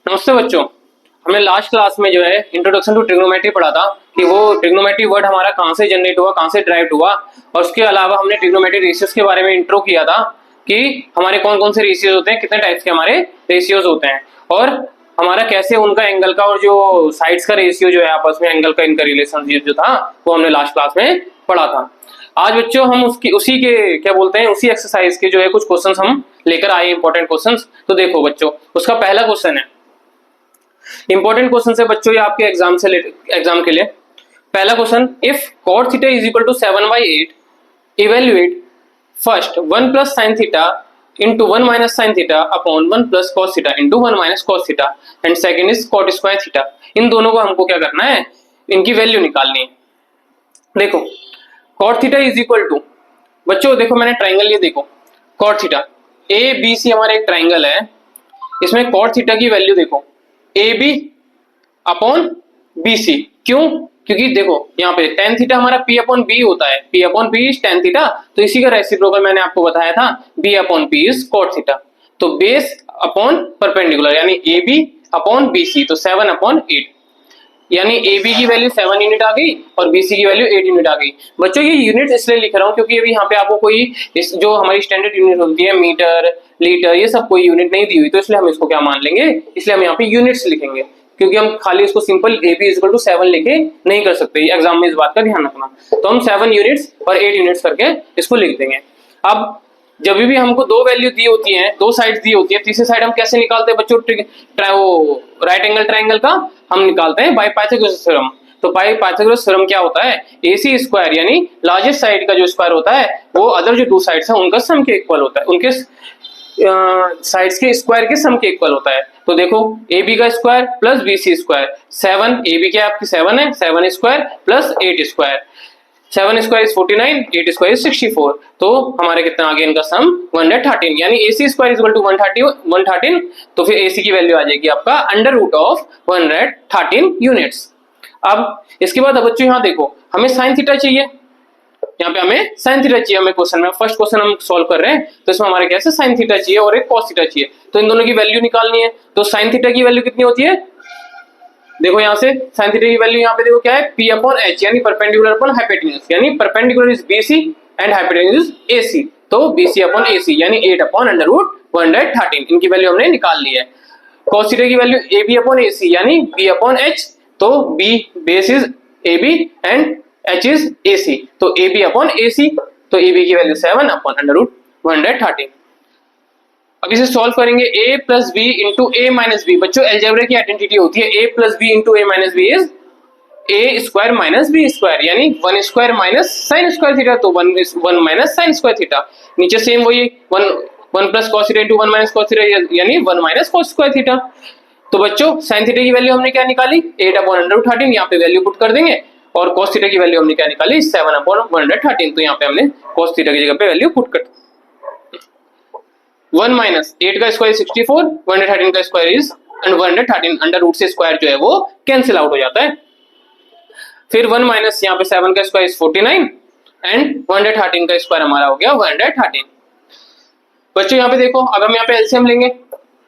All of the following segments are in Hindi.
नमस्ते बच्चों। हमने लास्ट क्लास में जो है इंट्रोडक्शन टू ट्रिग्नोमेट्री पढ़ा था कि वो ट्रिग्नोमेट्री वर्ड हमारा कहाँ से जनरेट हुआ, कहाँ से ड्राइव हुआ, और उसके अलावा हमने ट्रिग्नोमेट्री रेशियोज के बारे में इंट्रो किया था कि हमारे कौन कौन से रेशियोज होते हैं, कितने टाइप्स के हमारे रेशियोज होते हैं, और हमारा कैसे उनका एंगल का और जो साइड्स का रेशियो जो है आपस में एंगल का इनका रिलेशन जो था वो हमने लास्ट क्लास में पढ़ा था। आज बच्चों हम उसी के क्या बोलते हैं, उसी एक्सरसाइज के जो है कुछ क्वेश्चंस हम लेकर आए, इंपॉर्टेंट क्वेश्चंस। तो देखो बच्चों, उसका पहला क्वेश्चन है, इंपॉर्टेंट क्वेश्चन है बच्चों ये आपके एग्जाम के लिए। पहला question, if cot theta is equal to 7/8, evaluate first 1 plus sine theta into 1 minus sine theta upon 1 plus cos theta into 1 minus cos theta, and second is cot square theta. इन दोनों को हमको क्या करना है, इनकी वैल्यू निकालनी है। देखो cot theta is equal to, बच्चों देखो मैंने ट्राइंगल लिए, देखो cot theta A B C हमारा एक ट्राइंगल है, इसमें cot थीटा की वैल्यू देखो A B upon B C. क्यों? क्योंकि देखो यहाँ पे टेन थीटा हमारा पी अपॉन बी होता है, P upon B is tan theta, तो इसी का रेसिप्रोकल मैंने आपको बताया था B upon P is cot theta. तो बेस अपॉन परपेंडिकुलर यानी A B upon B C, तो 7/8 यानी ए बी की वैल्यू 7 यूनिट आ गई और बी सी की वैल्यू 8 यूनिट आ गई। बच्चों ये यूनिट इसलिए लिख रहा हूँ क्योंकि अभी यहाँ पे आपको कोई जो हमारी स्टैंडर्ड यूनिट होती है मीटर लीटर ये सब कोई यूनिट नहीं दी हुई, तो इसलिए हम इसको क्या मान लेंगे, इसलिए हम यहाँ पे यूनिट्स लिखेंगे, क्योंकि हम खाली इसको simple A B equal to 7 लिखे नहीं कर सकते, एग्जाम में इस बात का ध्यान रखना। तो हम 7 यूनिट्स और 8 यूनिट्स करके इसको लिख देंगे। अब जब भी हमको दो वैल्यू दी होती है, दो साइड दी होती है, तीसरी साइड हम कैसे निकालते हैं बच्चों, राइट एंगल ट्राइंगल का हम निकालते हैं बाय पाइथागोरस थ्योरम। तो बाय पाइथागोरस थ्योरम क्या होता है, AC स्क्वायर यानी लार्जेस्ट साइड का जो स्क्वायर होता है वो अदर जो दो साइड्स हैं उनका सम के इक्वल होता है, उनके साइड्स के स्क्वायर के सम के इक्वल होता है। तो देखो AB का square plus BC square, 7 AB क्या आपकी 7 है, 7 square plus 8 square, 7 square is 49, 8 square is 64, तो हमारे कितना आ गया इनका सम 113, यानी AC square is equal to 113, तो फिर AC की वैल्यू आ जाएगी आपका अंडर रूट ऑफ 113 यूनिट्स। अब इसके बाद बच्चों यहाँ देखो हमें साइन थीटा चाहिए, यहाँ पे हमें साइन थीटा चाहिए, हमें क्वेश्चन में फर्स्ट क्वेश्चन हम सॉल्व कर रहे हैं, तो इसमें हमारे कैसे साइन थीटा चाहिए और एक कॉस थीटा चाहिए, तो इन दोनों की वैल्यू निकालनी है। तो साइन थीटा की वैल्यू कितनी होती है, देखो यहाँ से साइन थीटा की वैल्यू यहाँ पे देखो क्या है, P अपॉन H यानी परपेंडिकुलर अपॉन हाइपोटेन्यूज, यानी perpendicular is BC and hypotenuse is AC, तो BC अपॉन AC यानी 8 अपॉन अंडर रूट 113, इनकी वैल्यू हमने निकाल ली है। cos थीटा की वैल्यू AB अपॉन AC यानी B अपॉन H, तो B base is AB and H is AC, तो AB अपॉन AC, तो AB की वैल्यू 7 अपॉन अंडर रूट 113। अब इसे सॉल्व करेंगे a plus B into A minus B. बच्चों एलजेब्रा की आइडेंटिटी होती है a plus B into A minus B is a square minus B square, यानी 1 square minus sine square theta, तो 1 माइनस साइन स्क्वायर थीटा। नीचे सेम वही 1 plus cos theta into 1 minus cos theta यानी 1 माइनस कॉस स्क्वायर थीटा। तो बच्चों साइन थीटा की वैल्यू हमने क्या निकाली 8 अपॉन अंडर रूट 13, यहाँ पे वैल्यू पुट कर देंगे, और कॉस थीटा की वैल्यू हमने क्या निकाली 7 अपॉन 113, तो यहाँ पे हमने कॉस थीटा की जगह पे वैल्यू पुट कर 1 माइनस 8 का स्क्वायर 64, 113 का स्क्वायर इज 113, अंडर रूट से स्क्वायर जो है वो कैंसिल आउट हो जाता है। फिर 1 माइनस यहाँ पे 7 का स्क्वायर इज 49 एंड 113 का स्क्वायर हमारा हो गया 113। बच्चों यहाँ पे देखो अब हम यहाँ पे एलसीएम लेंगे,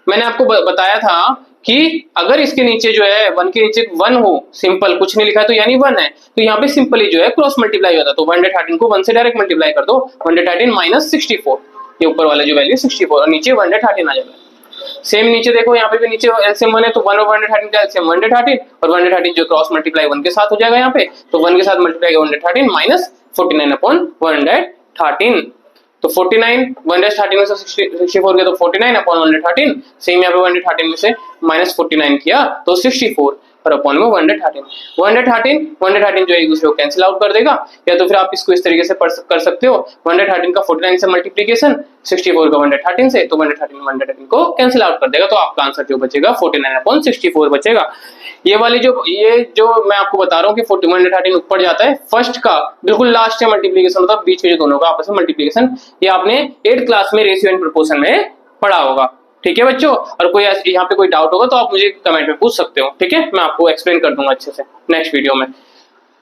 मैंने आपको बताया था कि अगर इसके नीचे जो है 1 के नीचे 1 हो, सिंपल कुछ नहीं लिखा है तो यानी 1 है, तो यहाँ पे सिंपली जो है क्रॉस मल्टीप्लाई होता है, तो 113 को 1 से डायरेक्ट मल्टीप्लाई कर दो, 113 माइनस 64, ये ऊपर वाला जो वैल्यू 64 और नीचे 113 आ जाएगा। सेम नीचे देखो यहाँ पे भी नीचे एलसीएम 1 है, तो 1 और 113 का एलसीएम 113, और 113 जो क्रॉस मल्टीप्लाई 1 के साथ हो जाएगा यहाँ पे, तो 1 के साथ मल्टीप्लाई 113 माइनस 49 अपॉन 113, तो 49 113 में से 64 गया तो 49 अपॉन 113, सेम यहाँ पे 113 में से माइनस 49 किया तो 64 और अपॉन में 113 जो एक दूसरे को कैंसिल आउट कर देगा, या तो फिर आप इसको इस तरीके से कर सकते हो 113 का 49 से मल्टीप्लिकेशन, 64 का 113 से, तो 113 को कैंसिल आउट कर देगा, तो आपका आंसर जो बचेगा 49 अपॉन 64 बचेगा। ये जो मैं आपको बता रहा हूँ कि 113 ऊपर जाता है, फर्स्ट का बिल्कुल लास्ट से मल्टीप्लिकेशन होता है, बीच के जो दोनों का आपस में मल्टीप्लिकेशन, ये आपने 8th क्लास में रेशियो एंड प्रोपोर्शन में पढ़ा होगा। ठीक है बच्चों, और कोई यहाँ पे कोई डाउट होगा तो आप मुझे कमेंट में पूछ सकते हो, ठीक है, मैं आपको एक्सप्लेन कर दूंगा अच्छे से नेक्स्ट वीडियो में।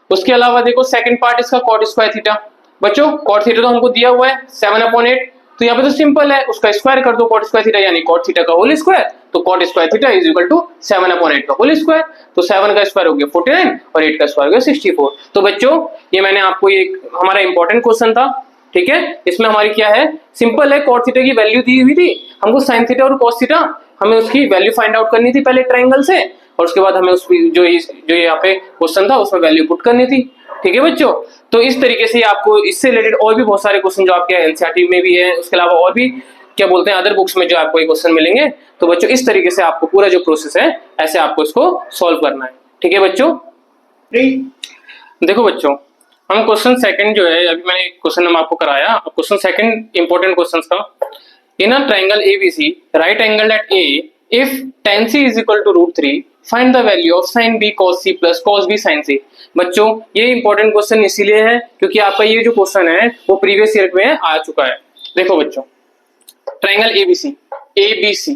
उसके अलावा देखो सेकंड पार्ट इसका cot स्क्वायर थीटा। बच्चों cot थीटा तो हमको दिया हुआ है 7/8, तो यहाँ पे तो सिंपल है, उसका स्क्वायर कर दो, cot स्क्वायर थीटा यानी cot थीटा का होल स्क्वायर, तो cot square theta is equal to 7/8 का होल स्क्वायर, तो 7 का स्क्वायर हो गया 49 और 8 का स्क्वायर हो गया 64। तो बच्चों ये मैंने आपको ये हमारा इंपॉर्टेंट क्वेश्चन था, ठीक है। इसमें हमारी क्या है, सिंपल है, cot थीटा की वैल्यू दी हुई थी, हमको sin थीटा और cos थीटा हमें उसकी वैल्यू फाइंड आउट करनी थी पहले ट्रायंगल से, और उसके बाद हमें उसकी जो यहाँ पे क्वेश्चन था उसमें वैल्यू पुट करनी थी, ठीक है बच्चों। तो इस तरीके से आपको इससे रिलेटेड और भी बहुत सारे क्वेश्चन जो आपके एनसीईआरटी में भी है, उसके अलावा और भी क्या बोलते हैं अदर बुक्स में जो आपको ये क्वेश्चन मिलेंगे। तो बच्चों इस तरीके से आपको पूरा जो प्रोसेस है ऐसे आपको इसको सॉल्व करना है, ठीक है बच्चों। देखो बच्चों हम क्वेश्चन सेकंड जो है, अभी मैंने क्वेश्चन नंबर आपको कराया, क्वेश्चन सेकंड इंपॉर्टेंट क्वेश्चन था। In a triangle ABC, right angle at A, if tan C is equal to √3, find the value of sin B cos C plus cos B sin C। बच्चों ये इंपॉर्टेंट क्वेश्चन इसीलिए है क्योंकि आपका ये जो क्वेश्चन है वो प्रीवियस ईयर में आ चुका है। देखो बच्चों ट्रायंगल ABC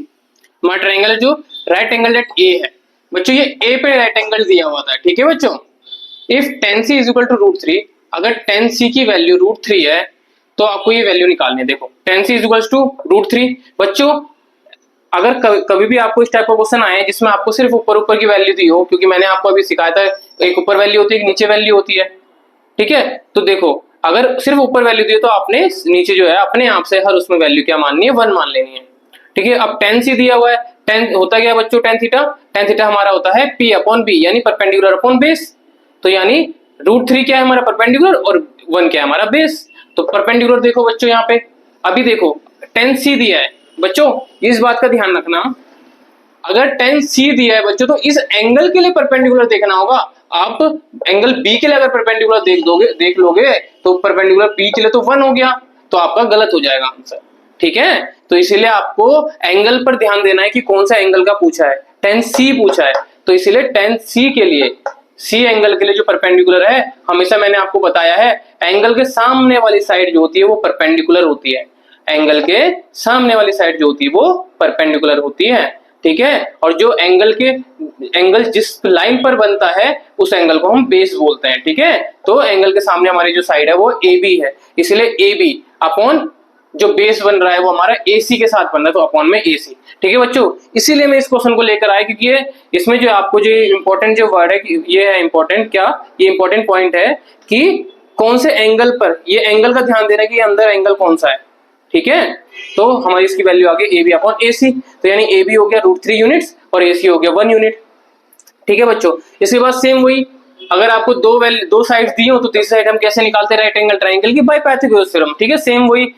हमारा ट्रायंगल जो राइट एंगल एट A है, बच्चों ये A पे राइट एंगल दिया हुआ था, ठीक है बच्चों। If tan C is equal to √3, अगर tan C की वैल्यू √3 है तो आपको ये वैल्यू निकालनी है। देखो tan C is equals to √3। बच्चों अगर कभी भी आपको इस टाइप का क्वेश्चन आए जिसमें आपको सिर्फ ऊपर की वैल्यू दी हो, क्योंकि मैंने आपको अभी सिखाया था एक ऊपर वैल्यू होती है एक नीचे वैल्यू होती है, ठीक है। तो देखो अगर सिर्फ ऊपर वैल्यू दी हो तो आपने नीचे जो है अपने आप से हर उसमें वैल्यू क्या माननी है, 1 मान लेनी है, ठीक है। अब tan C दिया हुआ है, tan होता क्या बच्चों, tan थीटा हमारा होता है P/B यानी परपेंडिकुलर अपॉन बेस। तो यानी √3 क्या है हमारा परपेंडिकुलर और 1 क्या है हमारा बेस। तो परपेंडिकुलर देखो बच्चों यहाँ पे अभी देखो tan C दिया है बच्चों, इस बात का ध्यान रखना, अगर tan C दिया है बच्चों तो इस एंगल के लिए परपेंडिकुलर देखना होगा। आप एंगल B के लिए अगर परपेंडिकुलर देख लोगे तो परपेंडिकुलर P के लिए तो 1 हो गया, तो आपका गलत हो जाएगा आंसर, ठीक है। तो इसीलिए आपको एंगल पर ध्यान देना है कि कौन सा एंगल का पूछा है, tan C पूछा है, तो इसीलिए tan C के लिए C एंगल के लिए जो परपेंडिकुलर है, हमेशा मैंने आपको बताया है एंगल के सामने वाली साइड जो होती है वो परपेंडिकुलर होती है, एंगल के सामने वाली साइड जो होती है वो परपेंडिकुलर होती है, ठीक है। और जो एंगल जिस लाइन पर बनता है उस एंगल को हम बेस बोलते हैं, ठीक है। तो एंगल के सामने हमारी जो साइड है वो AB है, इसलिए AB अपॉन जो बेस बन रहा है वो हमारा AC के साथ बन रहा है, तो अपॉन में AC, ठीक है बच्चों। इसीलिए मैं इस क्वेश्चन को लेकर आया क्योंकि ये इसमें जो आपको जो इंपॉर्टेंट जो वर्ड है ये है इंपॉर्टेंट, क्या ये इंपॉर्टेंट पॉइंट है कि कौन से एंगल पर, ये एंगल का ध्यान देना कि अंदर एंगल कौन सा है, ठीक है। तो हमारी इसकी वैल्यू आ गई AB अपॉन AC, तो यानी AB हो गया √3 यूनिट्स और AC हो गया 1 यूनिट, ठीक है बच्चों। इसके बाद सेम वही, अगर आपको दो साइड्स दी हो तो तीसरी साइड हम कैसे निकालते हैं, राइट एंगल ट्रायंगल की बाय पाइथागोरस थ्योरम, ठीक है। सेम वही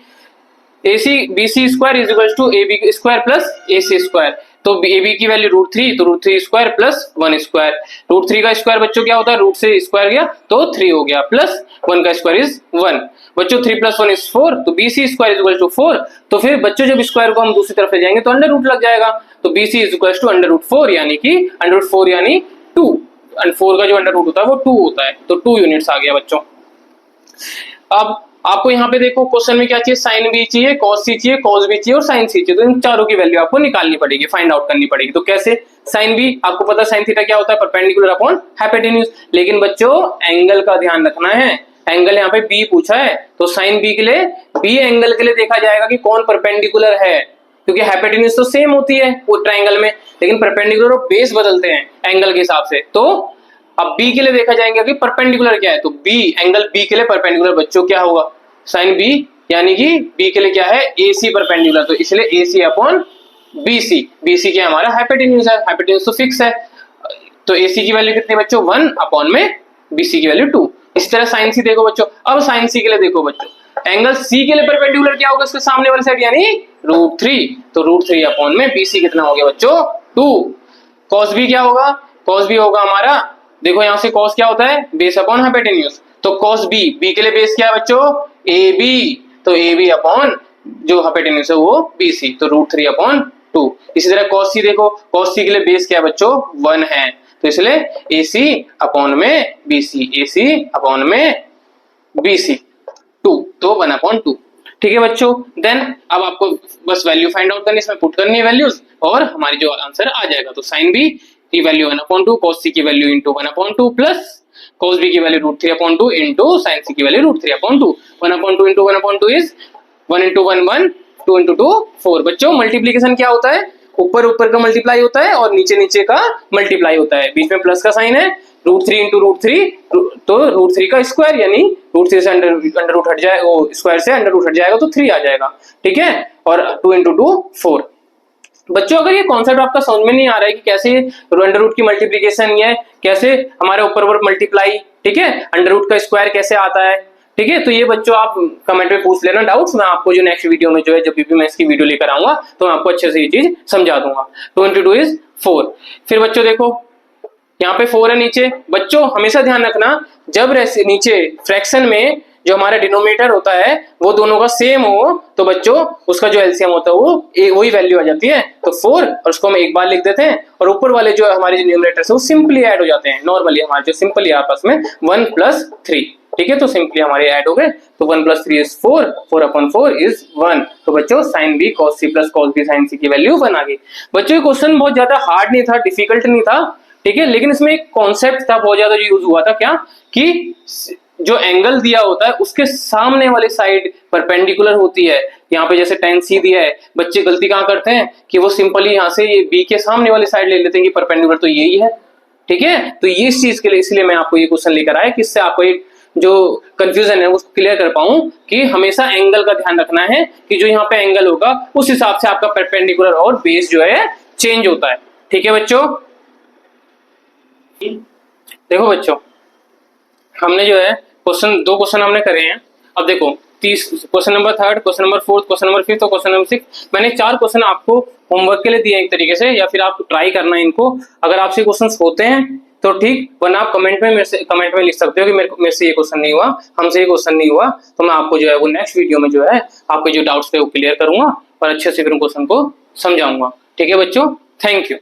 BC square is equal to AB square plus AC square, तो AB की वैल्यू √3, तो √3 स्क्वायर प्लस 1 स्क्वायर, √3 का स्क्वायर बच्चों क्या होता है, रूट से स्क्वायर गया तो 3 हो गया, प्लस 1 का स्क्वायर इज 1 बच्चों, 3 + 1 इज 4, तो BC square is equal to 4। तो फिर बच्चों जब स्क्वायर को हम दूसरी तरफ ले जाएंगे तो अंडर रूट लग जाएगा, तो BC इज इक्वल टू √4 यानी कि √4 यानी 2, 4 का जो अंडर रूट होता है वो 2 होता है, तो 2 यूनिट्स आ गया बच्चों। अब आपको यहाँ पे देखो क्वेश्चन में क्या चाहिए, साइन B चाहिए, cos C चाहिए, cos B चाहिए और sin C चाहिए, तो इन चारों की वैल्यू आपको निकालनी पड़ेगी, फाइंड आउट करनी पड़ेगी। तो कैसे, साइन B आपको पता है साइन थीटा क्या होता है, परपेंडिकुलर अपॉन हाइपोटेन्यूज, लेकिन बच्चों एंगल का ध्यान रखना है, एंगल यहाँ पे B पूछा है तो साइन B के लिए B एंगल के लिए देखा जाएगा कि कौन परपेंडिकुलर है, क्योंकि हाइपोटेन्यूज तो सेम होती है वो ट्रायंगल में, लेकिन परपेंडिकुलर और बेस बदलते हैं एंगल के हिसाब से। तो अब B के लिए देखा जाएगा कि परपेंडिकुलर क्या है, तो B एंगल B के लिए परपेंडिकुलर बच्चों क्या होगा, साइन B यानी कि B के लिए क्या है, AC परपेंडिकुलर, तो इसलिए AC अपॉन BC, BC क्या हमारा हाइपोटेन्यूज है, हाइपोटेन्यूज तो फिक्स है, तो AC की वैल्यू कितनी बच्चों 1 अपॉन में BC की वैल्यू 2। इस तरह साइन C देखो बच्चों, अब साइन C के लिए देखो बच्चों, एंगल C के लिए परपेंडिकुलर क्या होगा, उसके सामने वाली साइड यानी √3, तो √3 अपॉन में BC कितना हो गया बच्चों 2। cos B क्या होगा, cos B होगा हमारा, देखो यहाँ से cos क्या होता है, बेस अपॉन हाइपोटेन्यूज, तो cos B, B के लिए बेस क्या है बच्चों AB, तो AB अपॉन जो हाइपोटेन्यूज है वो BC, तो √3 अपॉन 2। इसी तरह cos C देखो, cos C के लिए बेस क्या है बच्चों 1 है, तो इसलिए AC अपॉन में BC, AC अपॉन में BC 2, तो 1 अपॉन 2, ठीक है बच्चों। देन अब आपको बस वैल्यू फाइंड आउट करनी, इसमें पुट करनी है वैल्यूज और हमारी जो आंसर आ जाएगा। तो साइन B की वैल्यू 1 अपॉन 2, cos C की value into 1 upon 2 plus cos B की value √3 upon 2 into sine C की value √3 upon 2, 1 upon 2 into 1 upon 2 is 1 into 1 1, 2 into 2 4। बच्चों मल्टीप्लीकेशन क्या होता है, ऊपर ऊपर का मल्टीप्लाई होता है और नीचे नीचे का मल्टीप्लाई होता है, बीच में प्लस का साइन है, √3 इंटू √3, तो √3 का स्क्वायर यानी √3 से अंडर रूट हट जाए, वो स्क्वायर से अंडर रूट हट जाएगा तो 3 आ जाएगा, ठीक है। और 2 इंटू 2 4। बच्चों अगर ये कॉन्सेप्ट आपका समझ में नहीं आ रहा है कि कैसे अंडर रूट की मल्टीप्लीकेशन है, कैसे हमारे ऊपर ऊपर मल्टीप्लाई, ठीक है, अंडर रूट का स्क्वायर कैसे आता है, ठीक है, तो ये बच्चों आप कमेंट में पूछ लेना डाउट्स, मैं आपको जो नेक्स्ट वीडियो में जो है जब भी मैं इसकी वीडियो लेकर आऊंगा तो मैं आपको अच्छे से ये चीज समझा दूंगा। 2 इंटू 2 इज 4। फिर बच्चों देखो यहाँ पे 4 है नीचे। बच्चों हमेशा ध्यान रखना जब नीचे फ्रैक्शन में जो हमारा डिनोमिनेटर होता है वो दोनों का सेम हो तो बच्चों उसका जो एलसीएम होता है वो वही वैल्यू आ जाती है, तो 4 और उसको हम एक बार लिख देते हैं और ऊपर वाले जो हमारे न्यूमरेटर है वो सिंपली ऐड हो जाते हैं, नॉर्मली हमारे जो सिंपली आपस में 1 + 3, ठीक है, तो सिंपली हमारे ऐड हो गए, तो 1 + 3 इज 4, 4/4 इज 1। तो बच्चों sin b cos c + cos b sin c की वैल्यू 1 आ गई। बच्चों ये क्वेश्चन बहुत ज्यादा हार्ड नहीं था, डिफिकल्ट नहीं था, ठीक है, लेकिन इसमें एक कॉन्सेप्ट था बहुत ज्यादा जो यूज हुआ था, क्या कि जो एंगल दिया होता है उसके सामने वाली साइड परपेंडिकुलर होती है। यहाँ पे जैसे tan c दिया है, बच्चे गलती कहाँ करते हैं कि वो सिंपली यहाँ से ये b के सामने वाली साइड ले लेते हैं कि परपेंडिकुलर तो यही है, ठीक है, तो ये इस चीज के लिए इसलिए मैं आपको ये क्वेश्चन लेकर आया कि इससे आपको एक जो कंफ्यूजन है उसको क्लियर कर पाऊं कि हमेशा एंगल का ध्यान रखना है कि जो यहाँ पे एंगल होगा उस हिसाब से आपका परपेंडिकुलर और बेस जो है चेंज होता है, ठीक है बच्चों। देखो बच्चों हमने जो है दो क्वेश्चन हमने करे हैं। अब देखो question number 3, question number 4, question number 5 और क्वेश्चन नंबर 6, मैंने 4 क्वेश्चन आपको होमवर्क के लिए दिए एक तरीके से, या फिर आप ट्राई करना है इनको। अगर आपसे क्वेश्चन होते हैं तो ठीक, वरना आप कमेंट में लिख सकते हो कि मेरे से ये क्वेश्चन नहीं हुआ, हमसे ये क्वेश्चन नहीं हुआ, तो मैं आपको जो है वो नेक्स्ट वीडियो में जो है आपके जो डाउट्स थे वो क्लियर करूंगा और अच्छे से फिर क्वेश्चन को समझाऊंगा, ठीक है बच्चों। Thank you.